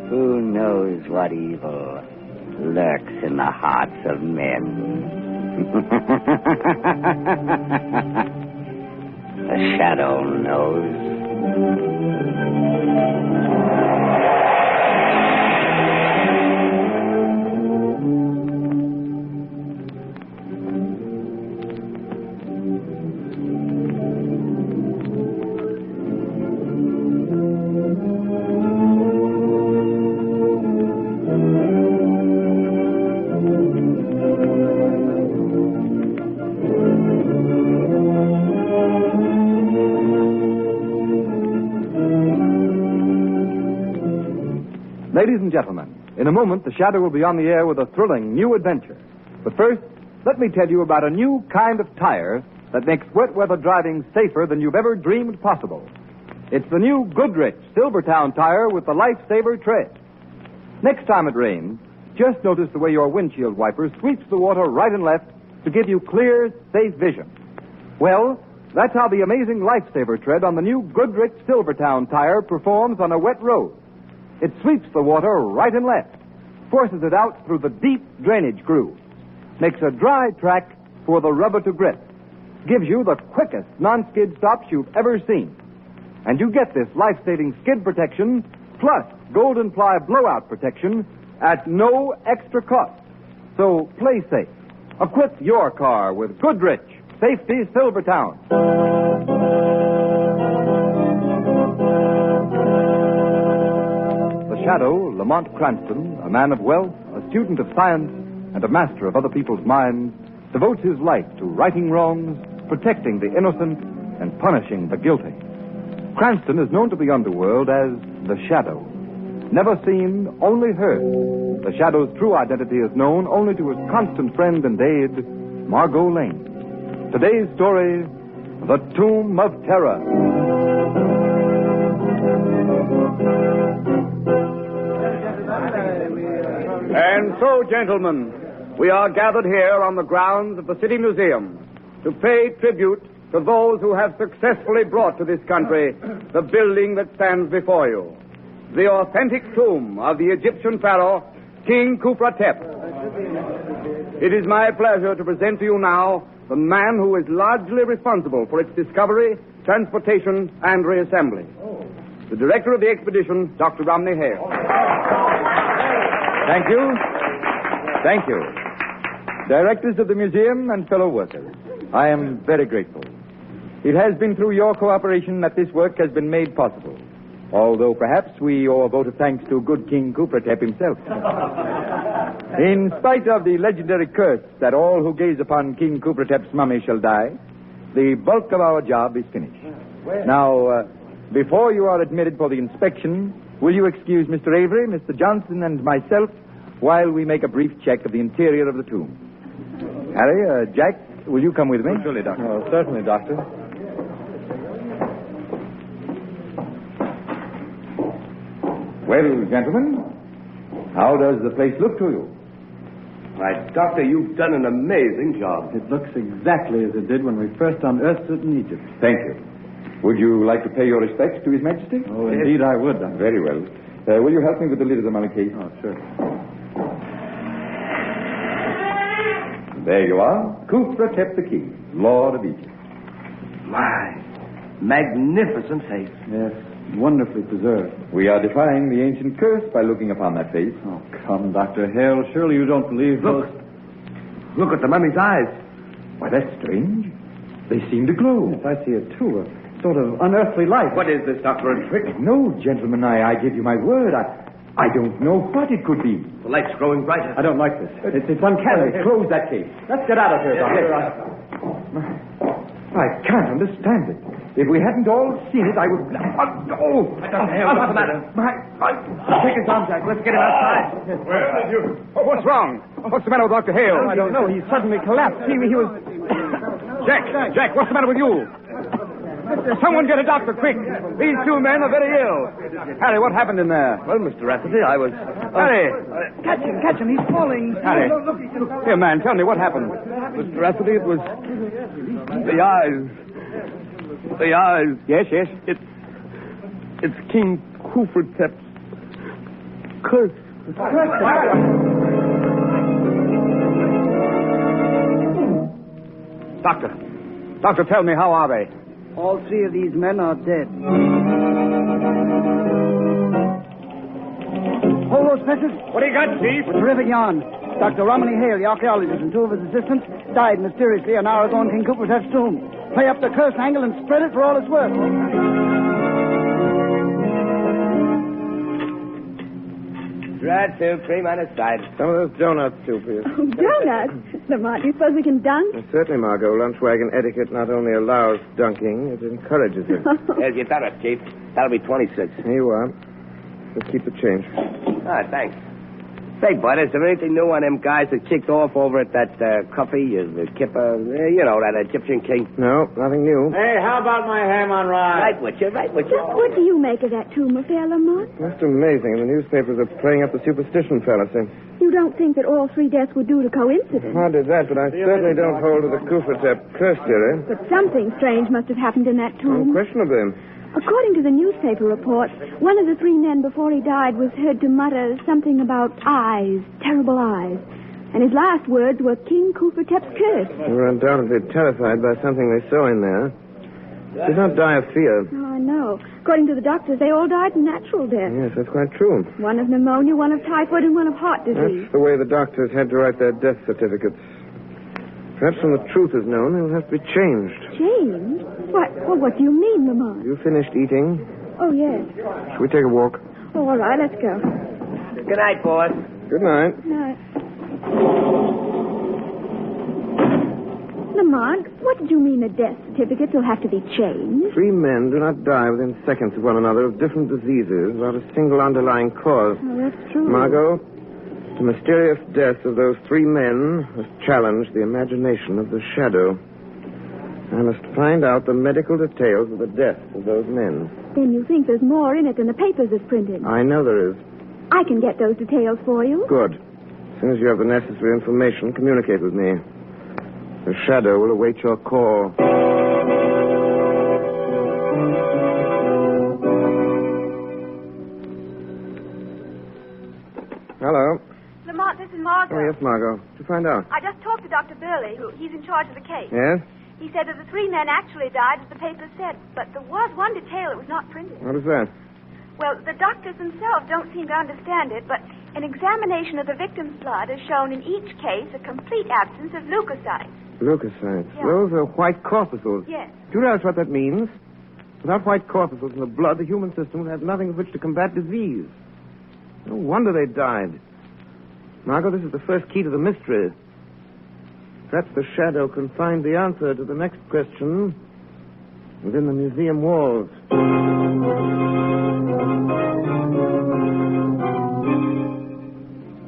Who knows what evil lurks in the hearts of men? The shadow knows. Ladies and gentlemen, in a moment, the Shadow will be on the air with a thrilling new adventure. But first, let me tell you about a new kind of tire that makes wet weather driving safer than you've ever dreamed possible. It's the new Goodrich Silvertown tire with the Lifesaver tread. Next time it rains, just notice the way your windshield wiper sweeps the water right and left to give you clear, safe vision. Well, that's how the amazing Lifesaver tread on the new Goodrich Silvertown tire performs on a wet road. It sweeps the water right and left, forces it out through the deep drainage grooves, makes a dry track for the rubber to grip, gives you the quickest non-skid stops you've ever seen. And you get this life-saving skid protection plus Golden Ply blowout protection at no extra cost. So play safe. Equip your car with Goodrich Safety Silvertown. The Shadow, Lamont Cranston, a man of wealth, a student of science, and a master of other people's minds, devotes his life to righting wrongs, protecting the innocent, and punishing the guilty. Cranston is known to the underworld as the Shadow. Never seen, only heard. The Shadow's true identity is known only to his constant friend and aide, Margot Lane. Today's story, The Tomb of Terror. And so, gentlemen, we are gathered here on the grounds of the City Museum to pay tribute to those who have successfully brought to this country the building that stands before you, the authentic tomb of the Egyptian pharaoh, King Khufra-Tep. It is my pleasure to present to you now the man who is largely responsible for its discovery, transportation, and reassembly. The director of the expedition, Dr. Romney Hale. Thank you. Thank you. Directors of the museum and fellow workers, I am very grateful. It has been through your cooperation that this work has been made possible, although perhaps we owe a vote of thanks to good King Khufra-Tep himself. In spite of the legendary curse that all who gaze upon King Khufra-Tep's mummy shall die, the bulk of our job is finished. Now, before you are admitted for the inspection, will you excuse Mr. Avery, Mr. Johnson, and myself while we make a brief check of the interior of the tomb? Harry, Jack, will you come with me? Surely, Doctor. Oh, certainly, Doctor. Well, gentlemen, how does the place look to you? Why, Doctor, you've done an amazing job. It looks exactly as it did when we first unearthed it in Egypt. Thank you. Would you like to pay your respects to His Majesty? Oh, indeed I would, Doctor. Very well. Will you help me with the lid of the mummy case? Oh, sure. There you are. Khufra-Tep the King, Lord of Egypt. My, magnificent face. Yes, wonderfully preserved. We are defying the ancient curse by looking upon that face. Oh, come, Dr. Hale. Surely you don't believe Look. Look at the mummy's eyes. Why, that's strange. They seem to glow. Yes, I see it, too. A sort of unearthly light. What is this, Doctor? A trick? No, gentlemen, I give you my word. I don't know what it could be. The light's growing brighter. I don't like this. It's uncanny. Close that case. Let's get out of here, Doctor. I can't understand it. If we hadn't all seen it, I would... Dr. Hale, what's the matter? Take his arm, Jack. Let's get him outside. What's wrong? What's the matter with Dr. Hale? I don't know. He suddenly collapsed. He was... Jack, what's the matter with you? Someone get a doctor, quick. These two men are very ill. Harry, what happened in there? Well, Mr. Rafferty, I was... Harry! Catch him. He's falling. Harry. Here, man, tell me what happened. Mr. Rafferty, it was... The eyes. Yes. It's King Kufretep's curse. Doctor, tell me, how are they? All three of these men are dead. Hold those fences. What do you got, Chief? A terrific yarn. Dr. Romney Hale, the archaeologist, and two of his assistants died mysteriously an hour ago in King Kufretep's tomb. Play up the curse angle and spread it for all it's worth. Right, too. Cream on its side. Some of those donuts, too, please. Oh, donuts? Lamont, you suppose we can dunk? Certainly, Margot. Lunch wagon etiquette not only allows dunking, it encourages it. There's your donuts, Chief. That'll be 26. Here you are. Let's keep the change. Ah, thanks. Say, bud, is there anything new on them guys that kicked off over at that coffee, the kipper, that Egyptian king? No, nothing new. Hey, how about my ham on rye? Right with you. What do you make of that tomb affair, Lamont? Most amazing. The newspapers are playing up the superstition fallacy. You don't think that all three deaths were due to coincidence? Hardly that, but I certainly don't hold to the Kufretep curse theory. But something strange must have happened in that tomb. Unquestionably. According to the newspaper reports, one of the three men before he died was heard to mutter something about eyes, terrible eyes. And his last words were King Kufretep's curse. They were undoubtedly terrified by something they saw in there. Did not die of fear. Oh, I know. According to the doctors, they all died natural death. Yes, that's quite true. One of pneumonia, one of typhoid, and one of heart disease. That's the way the doctors had to write their death certificates. Perhaps when the truth is known, it will have to be changed. Changed? What do you mean, Lamont? You finished eating? Oh, yes. Should we take a walk? Oh, all right, let's go. Good night, boys. Good night. Night. Lamont, what did you mean the death certificates will have to be changed? 3 men do not die within seconds of one another of different diseases without a single underlying cause. Oh, that's true. Margot, the mysterious death of those 3 men has challenged the imagination of the shadow. I must find out the medical details of the deaths of those men. Then you think there's more in it than the papers have printed? I know there is. I can get those details for you. Good. As soon as you have the necessary information, communicate with me. The shadow will await your call. Hello. Lamont, this is Margot. Oh, yes, Margot. Did you find out? I just talked to Dr. Burley, he's in charge of the case. Yes? He said that the 3 men actually died, as the papers said, but there was one detail that was not printed. What is that? Well, the doctors themselves don't seem to understand it, but an examination of the victim's blood has shown in each case a complete absence of leukocytes. Leukocytes. Yeah. Those are white corpuscles. Yes. Do you realize what that means? Without white corpuscles in the blood, the human system would have nothing with which to combat disease. No wonder they died. Margot, this is the first key to the mystery. Perhaps the shadow can find the answer to the next question within the museum walls.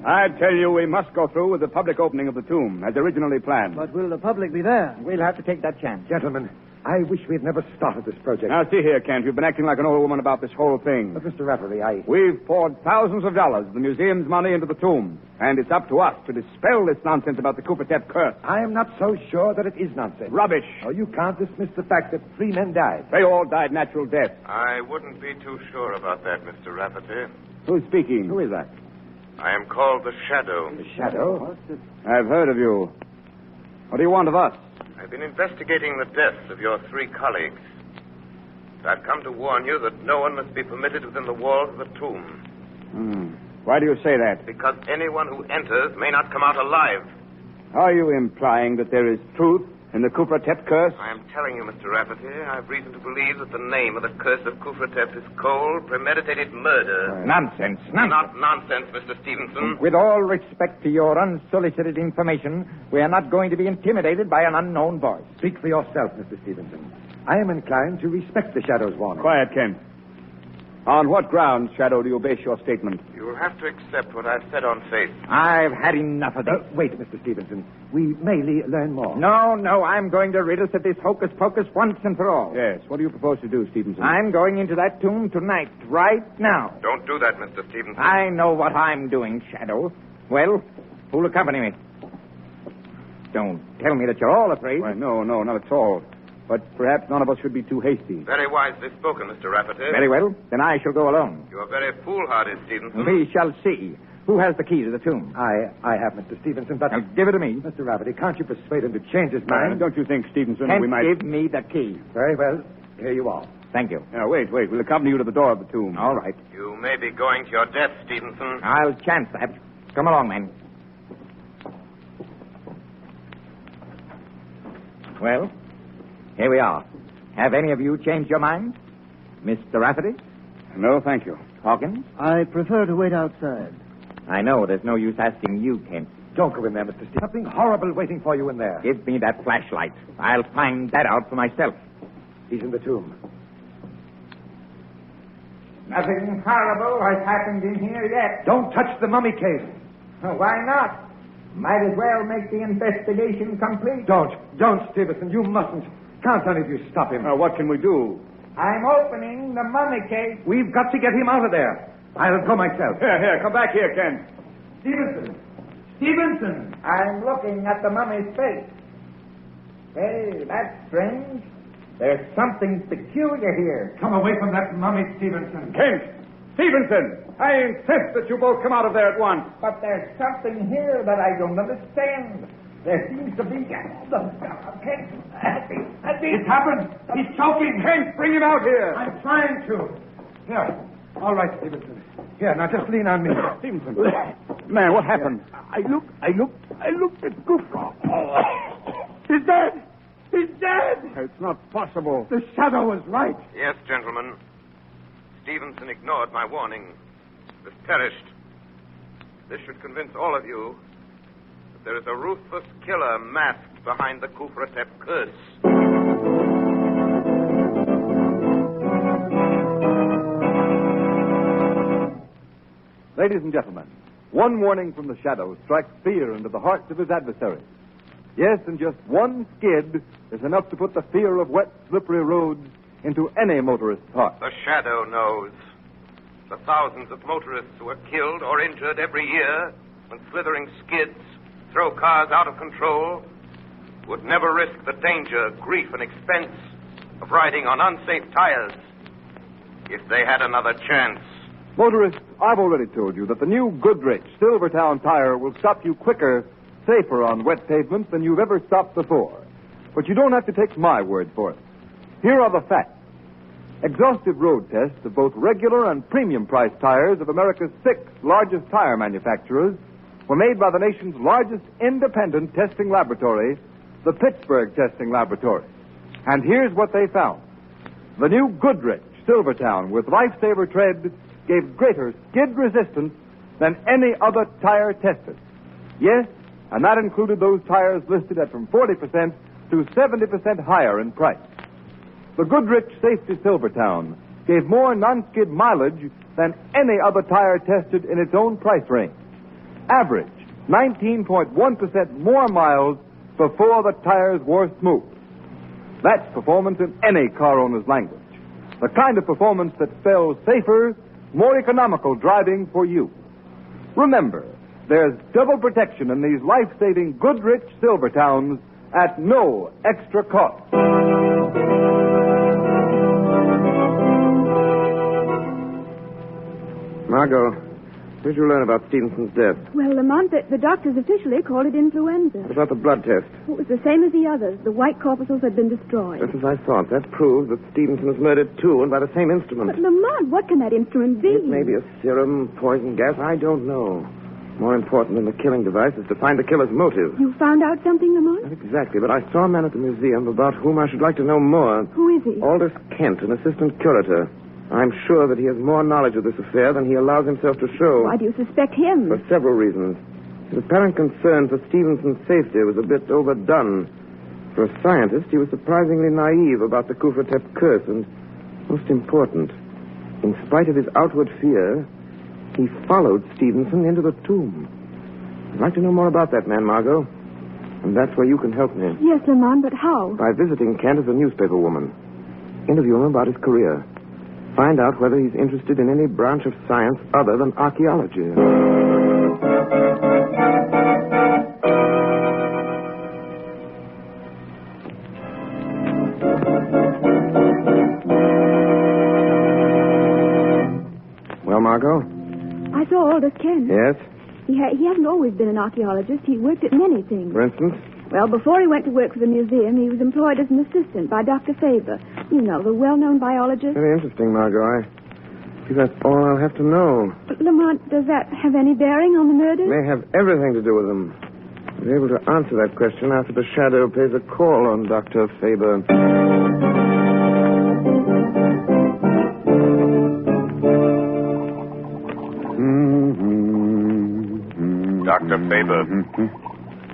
I tell you, we must go through with the public opening of the tomb, as originally planned. But will the public be there? We'll have to take that chance. Gentlemen, I wish we had never started this project. Now, see here, Kent. You've been acting like an old woman about this whole thing. But, Mr. Rafferty, We've poured thousands of dollars of the museum's money into the tomb, and it's up to us to dispel this nonsense about the Kufretep curse. I am not so sure that it is nonsense. Rubbish. Oh, you can't dismiss the fact that 3 men died. They all died natural death. I wouldn't be too sure about that, Mr. Rafferty. Who's speaking? Who is that? I am called the Shadow. The shadow? I've heard of you. What do you want of us? I've been investigating the deaths of your 3 colleagues. I've come to warn you that no one must be permitted within the walls of the tomb. Why do you say that? Because anyone who enters may not come out alive. Are you implying that there is truth in the Kufretep curse? I am telling you, Mr. Rafferty, I have reason to believe that the name of the curse of Kufretep is cold, premeditated murder. Nonsense. Not nonsense, Mr. Stevenson. With all respect to your unsolicited information, we are not going to be intimidated by an unknown voice. Speak for yourself, Mr. Stevenson. I am inclined to respect the Shadow's warning. Quiet, Kent. On what grounds, Shadow, do you base your statement? You will have to accept what I've said on faith. I've had enough of this. Wait, Mr. Stevenson. We may learn more. No, I'm going to rid us of this hocus-pocus once and for all. Yes. What do you propose to do, Stevenson? I'm going into that tomb tonight, right now. Don't do that, Mr. Stevenson. I know what I'm doing, Shadow. Well, who'll accompany me? Don't tell me that you're all afraid. Why, no, not at all. But perhaps none of us should be too hasty. Very wisely spoken, Mr. Rafferty. Very well. Then I shall go alone. You are very foolhardy, Stevenson. We shall see. Who has the key to the tomb? I have, Mr. Stevenson, but... Now, give it to me. Mr. Rafferty, can't you persuade him to change his mind? Don't you think, Stevenson, Kent, we might... give me the key. Very well. Here you are. Thank you. Now, wait. We'll accompany you to the door of the tomb. All right. You may be going to your death, Stevenson. I'll chance that. Come along, then. Well, here we are. Have any of you changed your mind? Mr. Rafferty? No, thank you. Hawkins? I prefer to wait outside. I know there's no use asking you, Kent. Don't go in there, Mr. Stevenson. Something horrible waiting for you in there. Give me that flashlight. I'll find that out for myself. He's in the tomb. Nothing horrible has happened in here yet. Don't touch the mummy case. Why not? Might as well make the investigation complete. Don't, Stevenson. You mustn't. Can't any of you stop him? Now, what can we do? I'm opening the mummy case. We've got to get him out of there. I'll go myself. Here, come back here, Ken. Stevenson! I'm looking at the mummy's face. Hey, that's strange. There's something peculiar here. Come away from that mummy, Stevenson. Kent! Stevenson! I insist that you both come out of there at once. But there's something here that I don't understand. There seems to be... It's happened. He's choking. Kent, bring him out here. I'm trying to. Here. All right, Stevenson. Here, now just lean on me. Stevenson. Man, what happened? I looked at Gufra. He's dead. He's dead. It's not possible. The shadow was right. Yes, gentlemen. Stevenson ignored my warning. Has perished. This should convince all of you that there is a ruthless killer masked behind the Kufratep curse. Ladies and gentlemen, one warning from the shadow strikes fear into the hearts of his adversaries. Yes, and just one skid is enough to put the fear of wet, slippery roads into any motorist's heart. The shadow knows. The thousands of motorists who are killed or injured every year when slithering skids throw cars out of control would never risk the danger, grief, and expense of riding on unsafe tires if they had another chance. Motorists, I've already told you that the new Goodrich Silvertown tire will stop you quicker, safer on wet pavements than you've ever stopped before. But you don't have to take my word for it. Here are the facts. Exhaustive road tests of both regular and premium price tires of America's 6 largest tire manufacturers were made by the nation's largest independent testing laboratory, the Pittsburgh Testing Laboratory. And here's what they found. The new Goodrich Silvertown with Lifesaver tread gave greater skid resistance than any other tire tested. Yes, and that included those tires listed at from 40% to 70% higher in price. The Goodrich Safety Silvertown gave more non-skid mileage than any other tire tested in its own price range. Average 19.1% more miles before the tires wore smooth. That's performance in any car owner's language. The kind of performance that spells safer, more economical driving for you. Remember, there's double protection in these life-saving Goodrich Silvertowns at no extra cost. Margot, what did you learn about Stevenson's death? Well, Lamont, the doctors officially called it influenza. What about the blood test? It was the same as the others. The white corpuscles had been destroyed. Just as I thought. That proves that Stevenson was murdered, too, and by the same instrument. But, Lamont, what can that instrument be? It may be a serum, poison gas. I don't know. More important than the killing device is to find the killer's motive. You found out something, Lamont? Not exactly, but I saw a man at the museum about whom I should like to know more. Who is he? Aldous Kent, an assistant curator. I'm sure that he has more knowledge of this affair than he allows himself to show. Why do you suspect him? For several reasons. His apparent concern for Stevenson's safety was a bit overdone. For a scientist, he was surprisingly naive about the Kufratep curse, and most important, in spite of his outward fear, he followed Stevenson into the tomb. I'd like to know more about that man, Margot. And that's where you can help me. Yes, Lamont, but how? By visiting Kent as a newspaper woman. Interview him about his career. Find out whether he's interested in any branch of science other than archaeology. Margot? I saw Aldous Kent. Yes? He hasn't always been an archaeologist. He worked at many things. For instance? Well, before he went to work for the museum, he was employed as an assistant by Dr. Faber. You know, the well-known biologist. Very interesting, Margot. I think that's all I'll have to know. But, Lamont, does that have any bearing on the murder? May have everything to do with them. I'll be able to answer that question after the Shadow pays a call on Dr. Faber. Dr. Faber.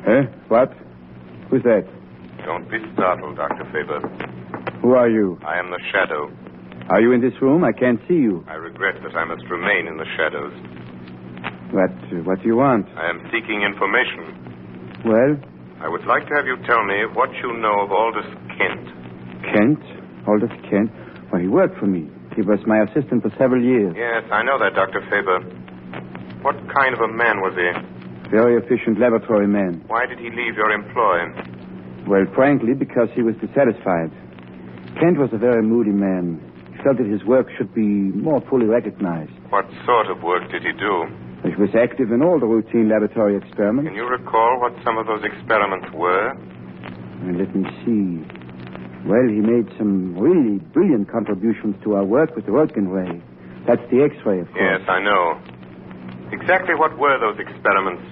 Eh? What? Who's that? Don't be startled, Dr. Faber. Who are you? I am the Shadow. Are you in this room? I can't see you. I regret that I must remain in the shadows. What do you want? I am seeking information. Well? I would like to have you tell me what you know of Aldous Kent. Kent? Aldous Kent? Well, he worked for me. He was my assistant for several years. Yes, I know that, Dr. Faber. What kind of a man was he? Very efficient laboratory man. Why did he leave your employ? Well, frankly, because he was dissatisfied. Kent was a very moody man. He felt that his work should be more fully recognized. What sort of work did he do? He was active in all the routine laboratory experiments. Can you recall what some of those experiments were? Well, let me see. Well, he made some really brilliant contributions to our work with the Röntgen ray. That's the X-ray, of course. Yes, I know. Exactly what were those experiments?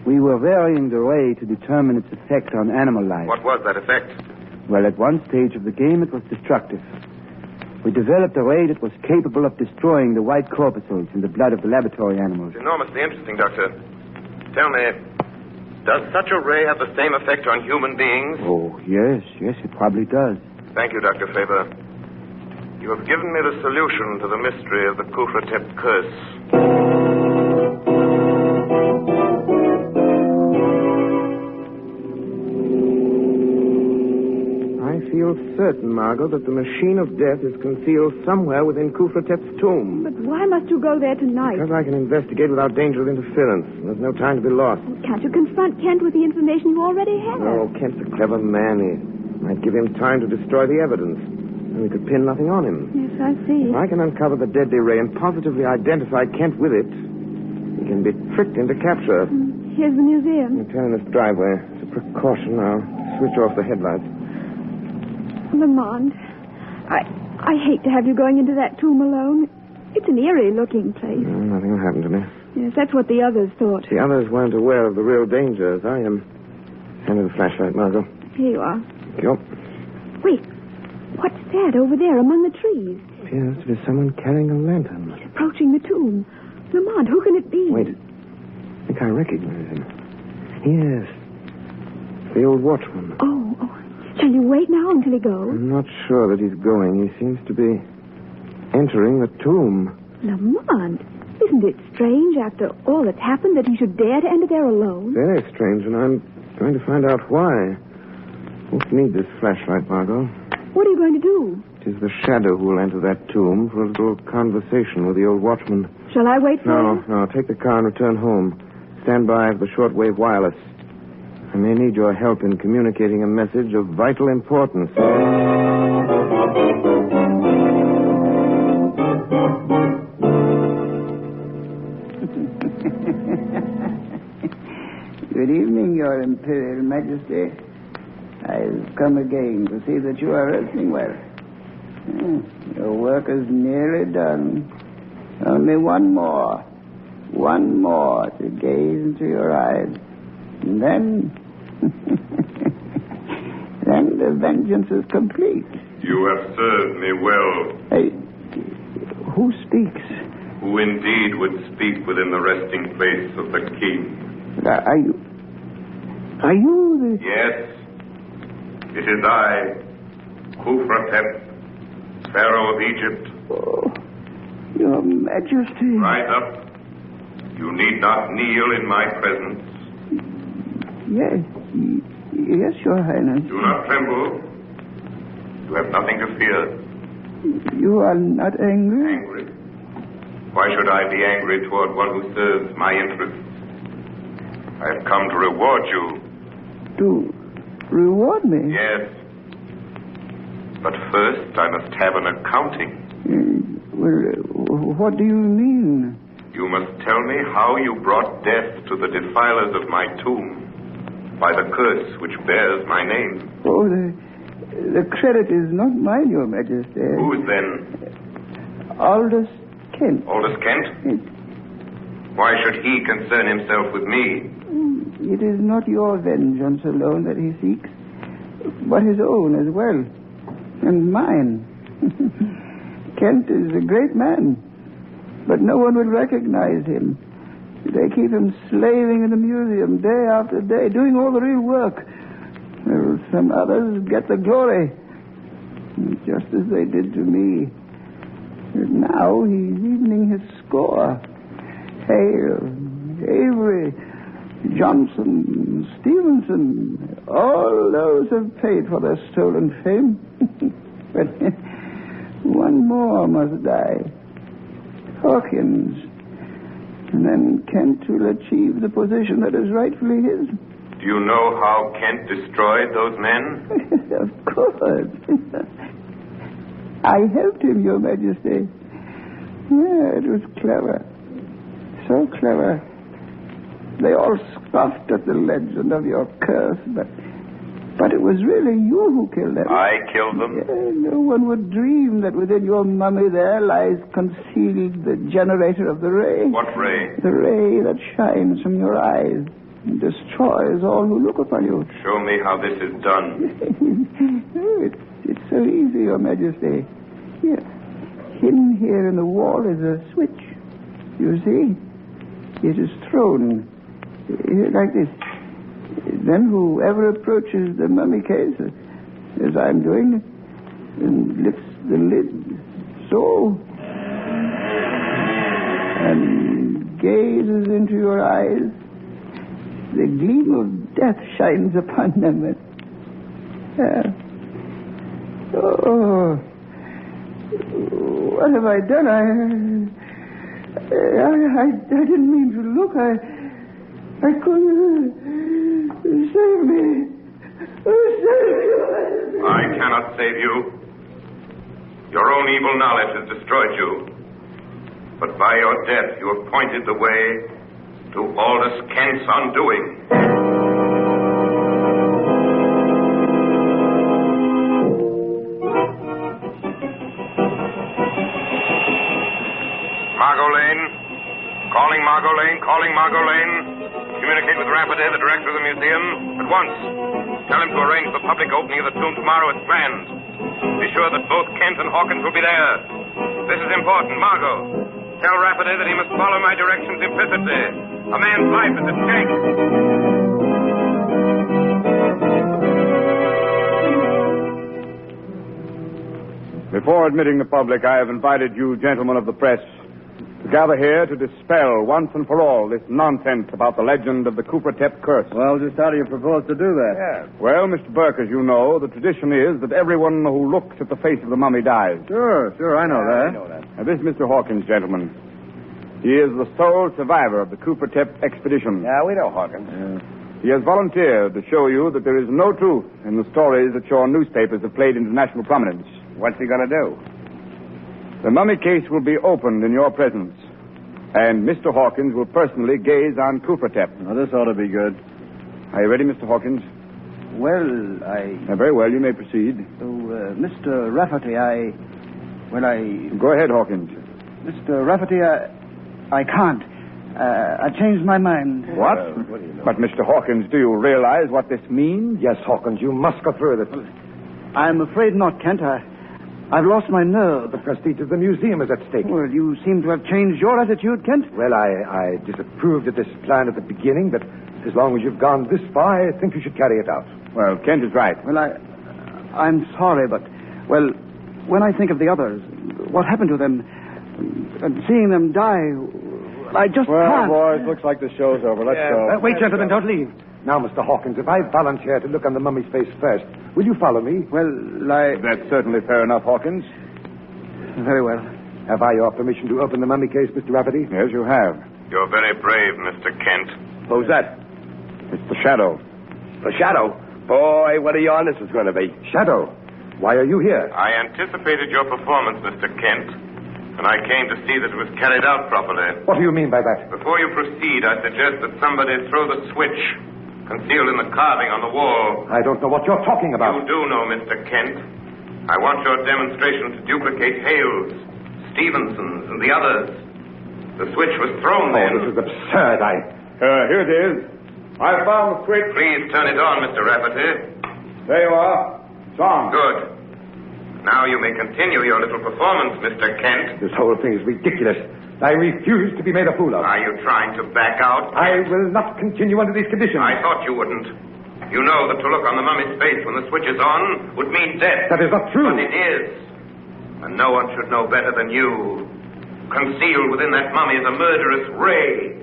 We were varying the ray to determine its effect on animal life. What was that effect? Well, at one stage of the game, it was destructive. We developed a ray that was capable of destroying the white corpuscles in the blood of the laboratory animals. It's enormously interesting, Doctor. Tell me, does such a ray have the same effect on human beings? Oh, yes, it probably does. Thank you, Dr. Faber. You have given me the solution to the mystery of the Kufratep curse. I feel certain, Margot, that the machine of death is concealed somewhere within Kufratep's tomb. But why must you go there tonight? Because I can investigate without danger of interference. There's no time to be lost. Can't you confront Kent with the information you already have? No, Kent's a clever man. He might give him time to destroy the evidence. And we could pin nothing on him. Yes, I see. If I can uncover the deadly ray and positively identify Kent with it, he can be tricked into capture. Here's the museum. I'll turn in this driveway. It's a precaution. I'll switch off the headlights. Lamont, I hate to have you going into that tomb alone. It's an eerie-looking place. No, nothing will happen to me. Yes, that's what the others thought. The others weren't aware of the real danger as I am. Hand me the flashlight, Margot. Here you are. Thank you. Wait, what's that over there among the trees? Appears to be someone carrying a lantern. It's approaching the tomb. Lamont, who can it be? Wait. I think I recognize him. Yes. The old watchman. Oh. Shall you wait now until he goes? I'm not sure that he's going. He seems to be entering the tomb. Lamont, isn't it strange after all that's happened that he should dare to enter there alone? Very strange, and I'm going to find out why. Won't need this flashlight, Margot. What are you going to do? It is the Shadow who will enter that tomb for a little conversation with the old watchman. Shall I wait for you? No. Take the car and return home. Stand by for the shortwave wireless. I may need your help in communicating a message of vital importance. Good evening, Your Imperial Majesty. I've come again to see that you are resting well. Your work is nearly done. Only one more to gaze into your eyes. And then the vengeance is complete. You have served me well. Who speaks? Who indeed would speak within the resting place of the king? Are you the... Yes. It is I, Kufratep, Pharaoh of Egypt. Oh, Your Majesty. Rise up. You need not kneel in my presence. Yes, Your Highness. Do not tremble. You have nothing to fear. You are not angry? Angry? Why should I be angry toward one who serves my interests? I have come to reward you. To reward me? Yes. But first, I must have an accounting. Well, what do you mean? You must tell me how you brought death to the defilers of my tomb by the curse which bears my name. Oh, the credit is not mine, Your Majesty. Whose then? Aldous Kent. Aldous Kent? Why should he concern himself with me? It is not your vengeance alone that he seeks, but his own as well, and mine. Kent is a great man, but no one will recognize him. They keep him slaving in the museum day after day, doing all the real work. Well, some others get the glory, just as they did to me. And now he's evening his score. Hale, Avery, Johnson, Stevenson, all those have paid for their stolen fame. But one more must die. Hawkins. And then Kent will achieve the position that is rightfully his. Do you know how Kent destroyed those men? Of course. I helped him, Your Majesty. Yeah, it was clever. So clever. They all scoffed at the legend of your curse, but it was really you who killed them. I killed them? Yeah, no one would dream that within your mummy there lies concealed the generator of the ray. What ray? The ray that shines from your eyes and destroys all who look upon you. Show me how this is done. It's so easy, Your Majesty. Here. Hidden here in the wall is a switch. You see? It is thrown like this. Then whoever approaches the mummy case, as I'm doing, and lifts the lid, so, and gazes into your eyes, the gleam of death shines upon them. Oh, what have I done? I didn't mean to look. I couldn't. Save me. Save me. I cannot save you. Your own evil knowledge has destroyed you. But by your death, you have pointed the way to Aldous Kent's undoing. Calling Margot Lane. Communicate with Rafferty, the director of the museum, at once. Tell him to arrange the public opening of the tomb tomorrow as planned. Be sure that both Kent and Hawkins will be there. This is important. Margot, tell Rafferty that he must follow my directions implicitly. A man's life is at stake. Before admitting the public, I have invited you, gentlemen of the press, to gather here to dispel once and for all this nonsense about the legend of the Cooper-Tep curse. Well, just how do you propose to do that? Yeah. Well, Mr. Burke, as you know, the tradition is that everyone who looks at the face of the mummy dies. Sure, I know that. I know that. Now, this is Mr. Hawkins, gentlemen. He is the sole survivor of the Cooper-Tep expedition. Yeah, we know Hawkins. He has volunteered to show you that there is no truth in the stories that your newspapers have played into national prominence. What's he going to do? The mummy case will be opened in your presence, and Mr. Hawkins will personally gaze on Cooper-Tep. Now, this ought to be good. Are you ready, Mr. Hawkins? Well, Very well, you may proceed. Mr. Rafferty, Go ahead, Hawkins. Mr. Rafferty, I can't. I changed my mind. What? But, Mr. Hawkins, do you realize what this means? Yes, Hawkins, you must go through with it. I'm afraid not, Kent. I've lost my nerve. The prestige of the museum is at stake. Well, you seem to have changed your attitude, Kent. Well, I disapproved of this plan at the beginning, but as long as you've gone this far, I think you should carry it out. Well, Kent is right. Well, I'm sorry, but, well, when I think of the others, what happened to them, and seeing them die, I just can't. Well, boys, looks like the show's over. Let's go. Wait, gentlemen, don't leave. Now, Mr. Hawkins, if I volunteer to look on the mummy's face first, will you follow me? Well, That's certainly fair enough, Hawkins. Very well. Have I your permission to open the mummy case, Mr. Rafferty? Yes, you have. You're very brave, Mr. Kent. Who's that? It's the Shadow. The Shadow? Boy, what a yarn this is going to be. Shadow, why are you here? I anticipated your performance, Mr. Kent. and I came to see that it was carried out properly. What do you mean by that? Before you proceed, I suggest that somebody throw the switch concealed in the carving on the wall. I don't know what you're talking about. You do know, Mr. Kent. I want your demonstration to duplicate Hale's, Stevenson's, and the others. The switch was thrown then. This is absurd. Here it is. I found the switch. Please turn it on, Mr. Rafferty. There you are. It's on. Good. Now you may continue your little performance, Mr. Kent. This whole thing is ridiculous. I refuse to be made a fool of. Are you trying to back out? I will not continue under these conditions. I thought you wouldn't. You know that to look on the mummy's face when the switch is on would mean death. That is not true. But it is. And no one should know better than you. Concealed within that mummy is a murderous ray.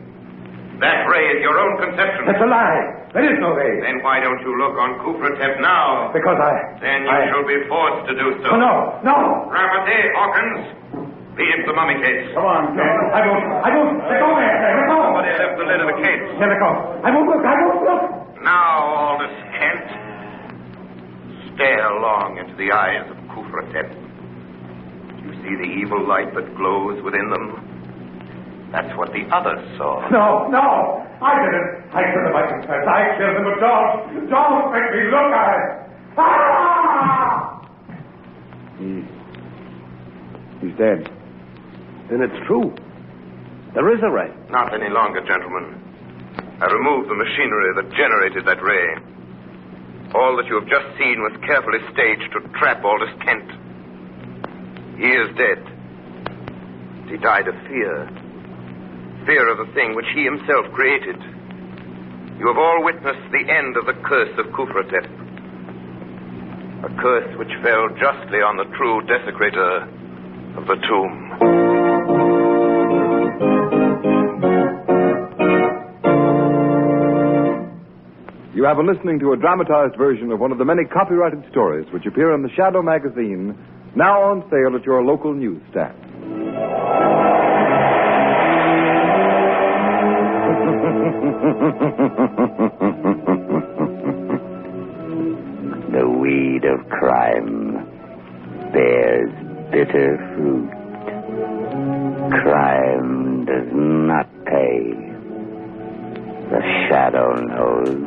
That ray is your own conception. That's a lie. There is no ray. Then why don't you look on Kufratep now? Because Then you shall be forced to do so. Oh, no. Rafferty, Hawkins, lead him to the mummy case. Come on, Ken. I won't. Let go there. Let go. Somebody left the lid of the case. Let go. I won't look. Now, Aldous Kent, stare long into the eyes of Kufratep. You see the evil light that glows within them? That's what the others saw. No. I didn't. I killed him, I confess. I killed him, but don't make me look at it. Ah! He's dead. Then it's true. There is a ray. Not any longer, gentlemen. I removed the machinery that generated that ray. All that you have just seen was carefully staged to trap Aldous Kent. He is dead. He died of fear. Fear of the thing which he himself created. You have all witnessed the end of the curse of Kufratep. A curse which fell justly on the true desecrator of the tomb. You have been listening to a dramatized version of one of the many copyrighted stories which appear in the Shadow magazine, now on sale at your local newsstand. The weed of crime bears bitter fruit. Crime does not pay. The Shadow knows.